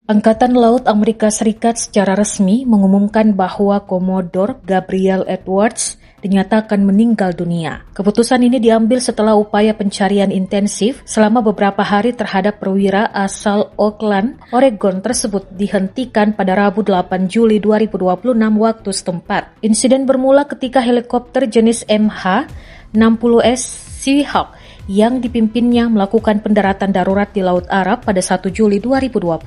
Angkatan Laut Amerika Serikat secara resmi mengumumkan bahwa Commodore Gabriel Edwards dinyatakan meninggal dunia. Keputusan ini diambil setelah upaya pencarian intensif selama beberapa hari terhadap perwira asal Oakland, Oregon tersebut dihentikan pada Rabu 8 Juli 2026 waktu setempat. Insiden bermula ketika helikopter jenis MH-60S Seahawk yang dipimpinnya melakukan pendaratan darurat di Laut Arab pada 1 Juli 2026.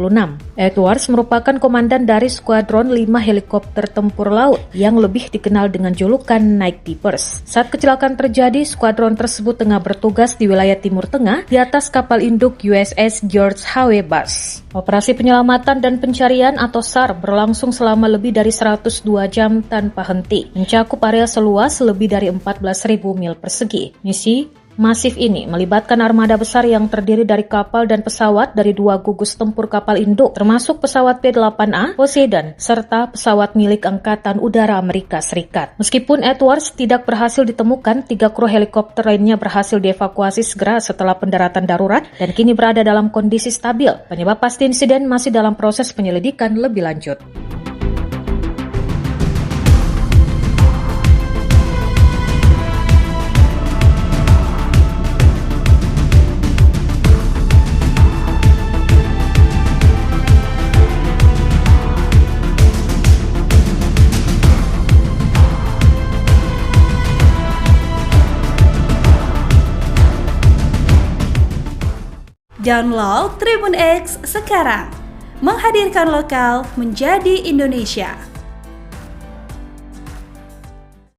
Edwards merupakan komandan dari skuadron 5 helikopter tempur laut yang lebih dikenal dengan julukan Night Keepers. Saat kecelakaan terjadi, skuadron tersebut tengah bertugas di wilayah Timur Tengah di atas kapal induk USS George H.W. Bush. Operasi penyelamatan dan pencarian atau SAR berlangsung selama lebih dari 102 jam tanpa henti, mencakup area seluas lebih dari 14.000 mil persegi. Misi masif ini melibatkan armada besar yang terdiri dari kapal dan pesawat dari 2 gugus tempur kapal induk, termasuk pesawat P-8A Poseidon, serta pesawat milik Angkatan Udara Amerika Serikat. Meskipun Edwards tidak berhasil ditemukan, 3 kru helikopter lainnya berhasil dievakuasi segera setelah pendaratan darurat dan kini berada dalam kondisi stabil. Penyebab pasti insiden masih dalam proses penyelidikan lebih lanjut. Download Tribun X sekarang, menghadirkan lokal menjadi Indonesia.